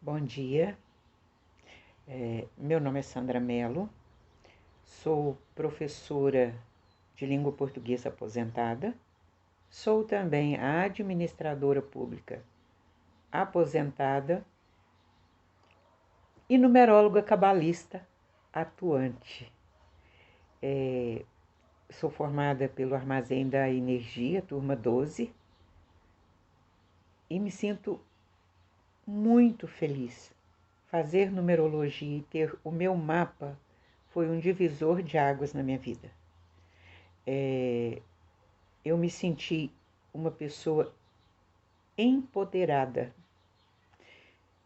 Bom dia, meu nome é Sandra Mello, sou professora de língua portuguesa aposentada, sou também a administradora pública aposentada e numeróloga cabalista atuante. Sou formada pelo Armazém da Energia, turma 12, e me sinto muito feliz. Fazer numerologia e ter o meu mapa foi um divisor de águas na minha vida. Eu me senti uma pessoa empoderada.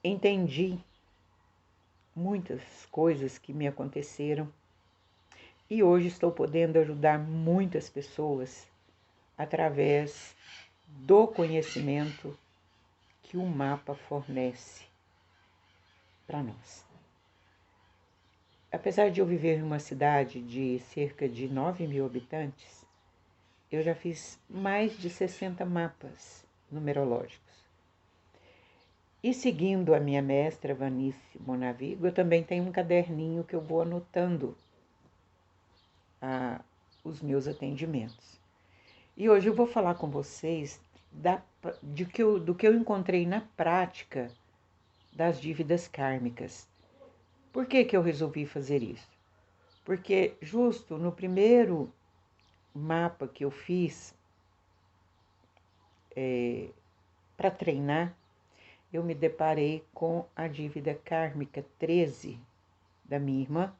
Entendi muitas coisas que me aconteceram e hoje estou podendo ajudar muitas pessoas através do conhecimento que o mapa fornece para nós. Apesar de eu viver em uma cidade de cerca de 9.000 habitantes, eu já fiz mais de 60 mapas numerológicos. E seguindo a minha mestra Vanice Monavigo, eu também tenho um caderninho que eu vou anotando os meus atendimentos. E hoje eu vou falar com vocês do que eu encontrei na prática das dívidas kármicas. Por que eu resolvi fazer isso? Porque justo no primeiro mapa que eu fiz para treinar, eu me deparei com a dívida kármica 13 da minha irmã,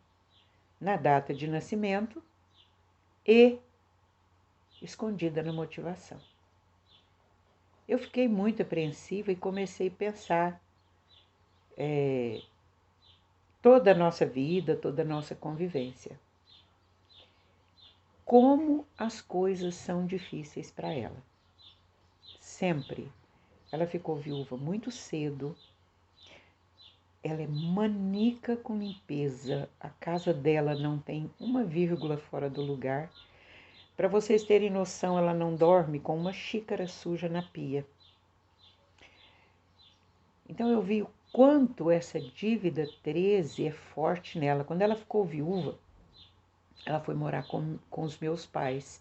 na data de nascimento e escondida na motivação. Eu fiquei muito apreensiva e comecei a pensar toda a nossa vida, toda a nossa convivência. Como as coisas são difíceis para ela. Sempre. Ela ficou viúva muito cedo. Ela é maníaca com limpeza. A casa dela não tem uma vírgula fora do lugar. Para vocês terem noção, ela não dorme com uma xícara suja na pia. Então eu vi o quanto essa dívida 13 é forte nela. Quando ela ficou viúva, ela foi morar com os meus pais,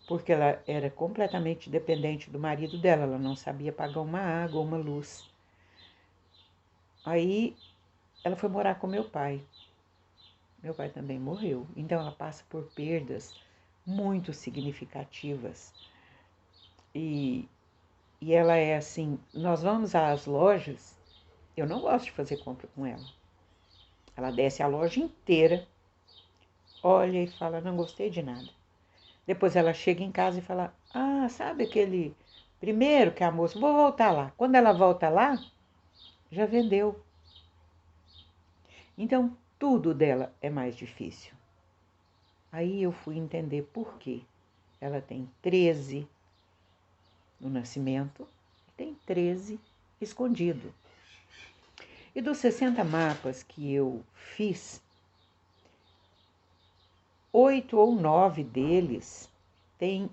porque ela era completamente dependente do marido dela. Ela não sabia pagar uma água, uma luz. Aí ela foi morar com meu pai. Meu pai também morreu. Então ela passa por perdas muito significativas. E ela é assim, nós vamos às lojas, eu não gosto de fazer compra com ela. Ela desce a loja inteira, olha e fala, não gostei de nada. Depois ela chega em casa e fala, sabe aquele primeiro que a moça, vou voltar lá. Quando ela volta lá, já vendeu. Então, tudo dela é mais difícil. Aí eu fui entender por quê. Ela tem 13 no nascimento e tem 13 escondido. E dos 60 mapas que eu fiz, 8 ou 9 deles têm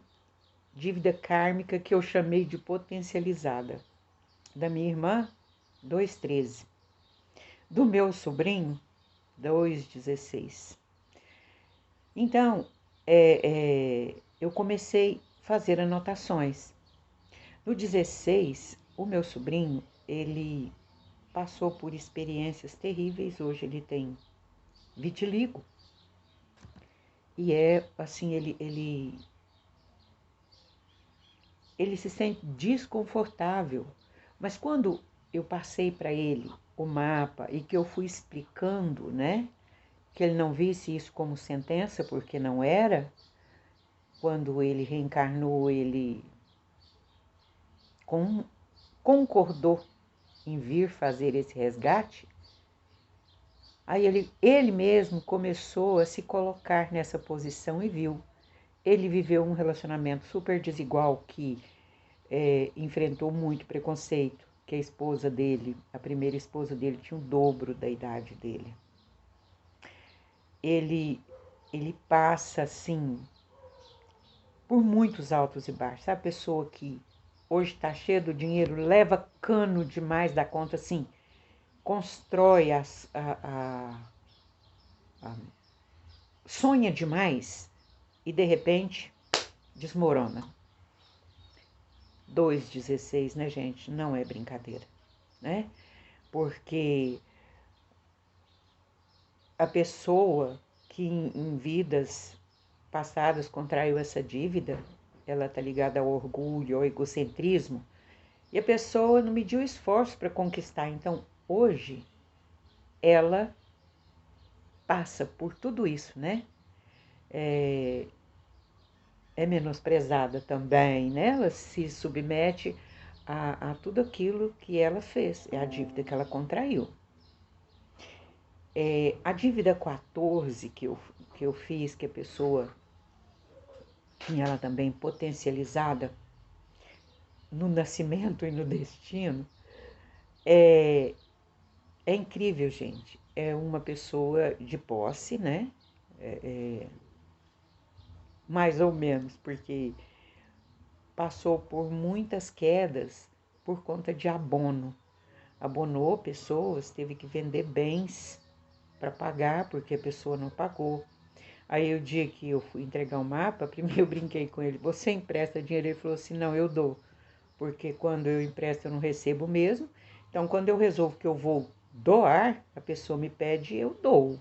dívida kármica que eu chamei de potencializada. Da minha irmã, 2,13. Do meu sobrinho, 2,16. Então, eu comecei a fazer anotações. No 16, o meu sobrinho, ele passou por experiências terríveis. Hoje ele tem vitiligo. E assim, ele se sente desconfortável. Mas quando eu passei para ele o mapa e que eu fui explicando, né, que ele não visse isso como sentença, porque não era, quando ele reencarnou, ele concordou em vir fazer esse resgate, aí ele mesmo começou a se colocar nessa posição e viu. Ele viveu um relacionamento super desigual que enfrentou muito preconceito, que a esposa dele, a primeira esposa dele, tinha o dobro da idade dele. Ele passa, assim, por muitos altos e baixos. Sabe a pessoa que hoje está cheia do dinheiro, leva cano demais da conta, assim, constrói, sonha demais e de repente desmorona. 2,16, né, gente? Não é brincadeira, né? Porque a pessoa que em vidas passadas contraiu essa dívida, ela está ligada ao orgulho, ao egocentrismo, e a pessoa não mediu esforço para conquistar. Então, hoje, ela passa por tudo isso, né? É menosprezada também, né? Ela se submete a tudo aquilo que ela fez, é a dívida que ela contraiu. A dívida 14 que eu fiz, que a pessoa tinha ela também potencializada no nascimento e no destino, é incrível, gente. É uma pessoa de posse, né? Mais ou menos, porque passou por muitas quedas por conta de abono. Abonou pessoas, teve que vender bens para pagar, porque a pessoa não pagou. Aí o dia que eu fui entregar o mapa, primeiro eu brinquei com ele, você empresta dinheiro? Ele falou assim, não, eu dou, porque quando eu empresto eu não recebo mesmo, então quando eu resolvo que eu vou doar, a pessoa me pede, eu dou,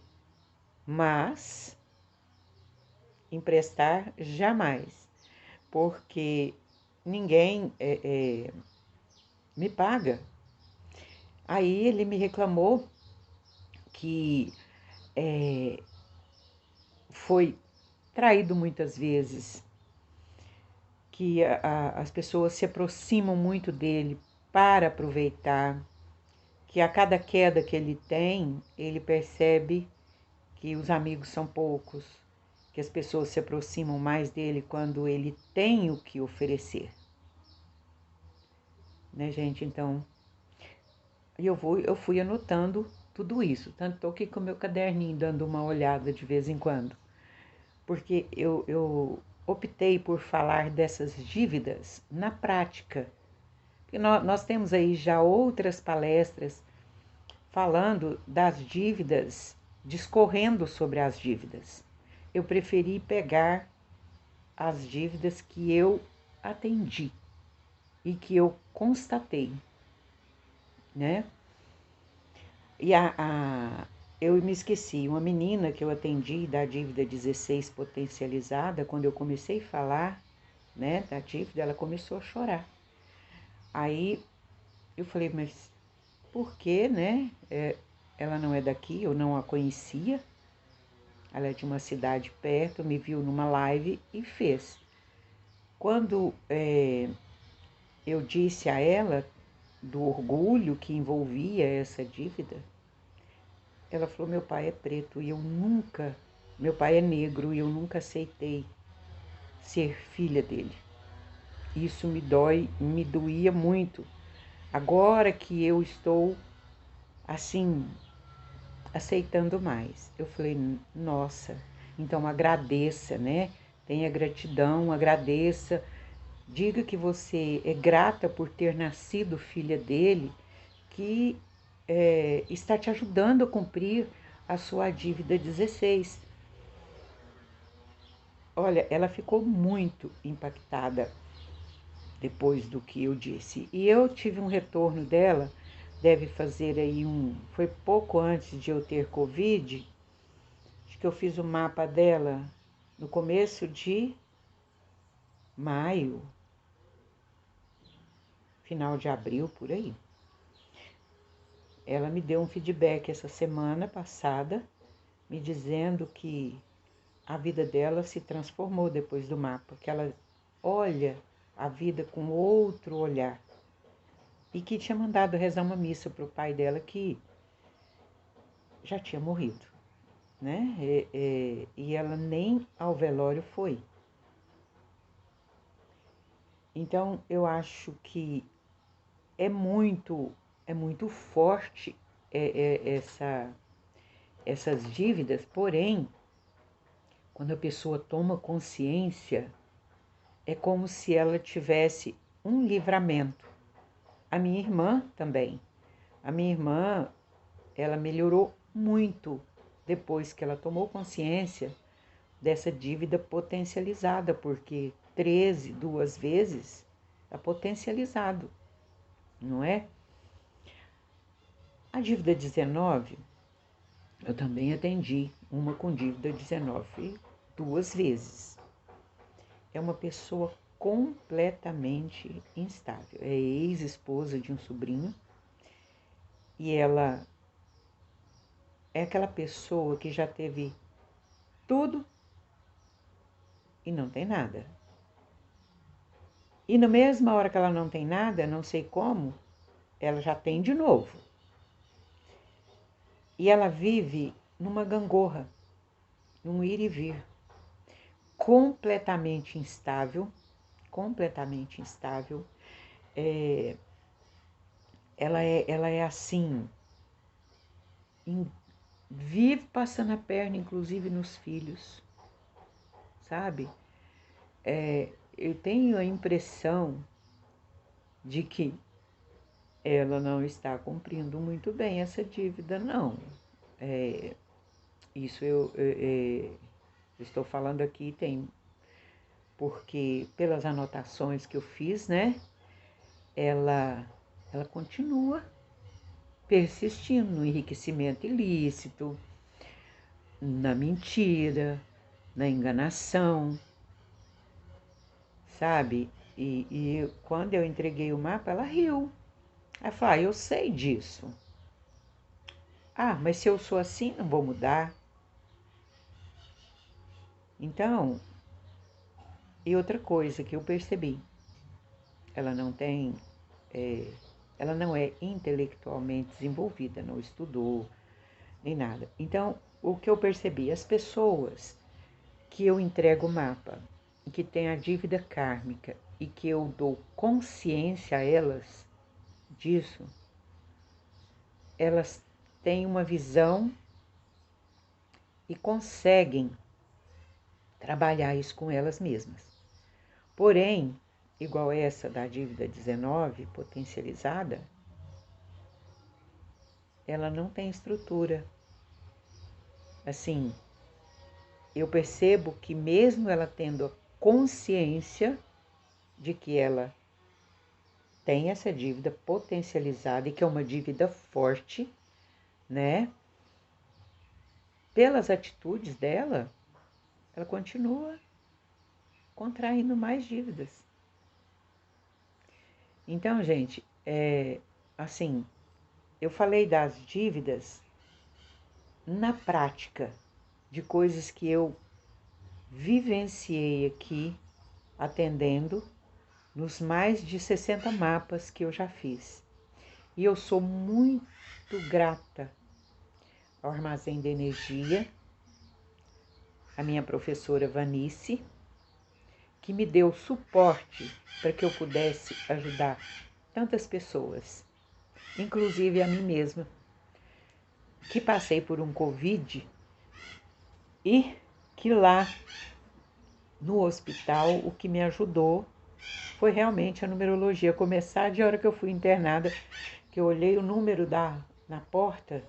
mas emprestar jamais, porque ninguém me paga. Aí ele me reclamou que foi traído muitas vezes, que as pessoas se aproximam muito dele para aproveitar, que a cada queda que ele tem, ele percebe que os amigos são poucos, que as pessoas se aproximam mais dele quando ele tem o que oferecer. Né, gente? Então, eu fui anotando tudo isso, tanto estou aqui com o meu caderninho dando uma olhada de vez em quando, porque eu optei por falar dessas dívidas na prática. Porque nós temos aí já outras palestras falando das dívidas, discorrendo sobre as dívidas. Eu preferi pegar as dívidas que eu atendi e que eu constatei, né? E eu me esqueci, uma menina que eu atendi da dívida 16 potencializada, quando eu comecei a falar, né, da dívida, ela começou a chorar. Aí eu falei, mas por que, né? Ela não é daqui, eu não a conhecia. Ela é de uma cidade perto, me viu numa live e fez. Quando eu disse a ela do orgulho que envolvia essa dívida, ela falou, meu pai é preto e meu pai é negro e eu nunca aceitei ser filha dele. Isso me doía muito. Agora que eu estou, assim, aceitando mais. Eu falei, nossa, então agradeça, né? Tenha gratidão, agradeça. Diga que você é grata por ter nascido filha dele, que está te ajudando a cumprir a sua dívida 16. Olha, ela ficou muito impactada depois do que eu disse. E eu tive um retorno dela, deve fazer aí foi pouco antes de eu ter Covid, acho que eu fiz o mapa dela no começo de maio, final de abril, por aí. Ela me deu um feedback essa semana passada, me dizendo que a vida dela se transformou depois do mapa, que ela olha a vida com outro olhar. E que tinha mandado rezar uma missa para o pai dela que já tinha morrido, né? E ela nem ao velório foi. Então, eu acho que é muito forte essas dívidas, porém, quando a pessoa toma consciência, é como se ela tivesse um livramento. A minha irmã também. A minha irmã, ela melhorou muito depois que ela tomou consciência dessa dívida potencializada, porque 13 duas vezes é potencializado, não é? A dívida 19, eu também atendi uma com dívida 19 duas vezes. É uma pessoa completamente instável. É ex-esposa de um sobrinho e ela é aquela pessoa que já teve tudo e não tem nada. E na mesma hora que ela não tem nada, não sei como, ela já tem de novo. E ela vive numa gangorra, num ir e vir, completamente instável. Ela é assim, vive passando a perna, inclusive nos filhos, sabe? Eu tenho a impressão de que ela não está cumprindo muito bem essa dívida, não. Isso eu estou falando aqui, tem porque pelas anotações que eu fiz, né? Ela continua persistindo no enriquecimento ilícito, na mentira, na enganação, sabe? E quando eu entreguei o mapa, ela riu. Ela falou, eu sei disso. Mas se eu sou assim, não vou mudar. Então, e outra coisa que eu percebi, ela não é intelectualmente desenvolvida, não estudou, nem nada. Então, o que eu percebi, as pessoas que eu entrego o mapa, que tem a dívida kármica e que eu dou consciência a elas disso, elas têm uma visão e conseguem trabalhar isso com elas mesmas. Porém, igual essa da dívida 19 potencializada, ela não tem estrutura. Assim, eu percebo que mesmo ela tendo a consciência de que ela tem essa dívida potencializada e que é uma dívida forte, né? Pelas atitudes dela, ela continua contraindo mais dívidas. Então, gente, assim, eu falei das dívidas na prática, de coisas que eu vivenciei aqui, atendendo nos mais de 60 mapas que eu já fiz. E eu sou muito grata ao Armazém de Energia, a minha professora Vanice, que me deu suporte para que eu pudesse ajudar tantas pessoas, inclusive a mim mesma, que passei por um Covid e que lá no hospital o que me ajudou foi realmente a numerologia começar de hora que eu fui internada, que eu olhei o número na porta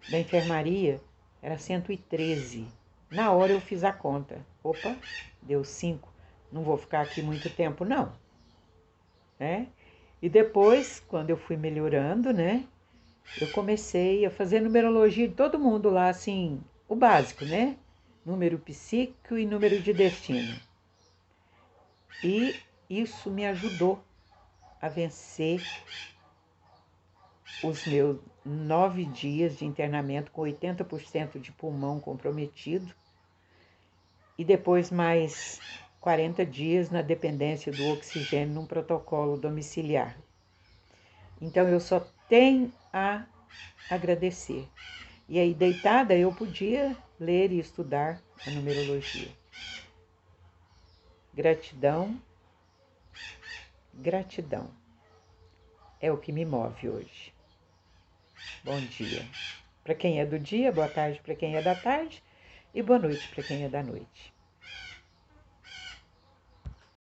da enfermaria, era 113. Na hora eu fiz a conta. Opa, deu 5. Não vou ficar aqui muito tempo, não. Né? E depois, quando eu fui melhorando, né? Eu comecei a fazer numerologia de todo mundo lá, assim, o básico, né? Número psíquico e número de destino. E isso me ajudou a vencer os meus 9 dias de internamento com 80% de pulmão comprometido e depois mais 40 dias na dependência do oxigênio num protocolo domiciliar. Então eu só tenho a agradecer. E aí deitada eu podia ler e estudar a numerologia. Gratidão, gratidão é o que me move hoje. Bom dia para quem é do dia, boa tarde para quem é da tarde e boa noite para quem é da noite.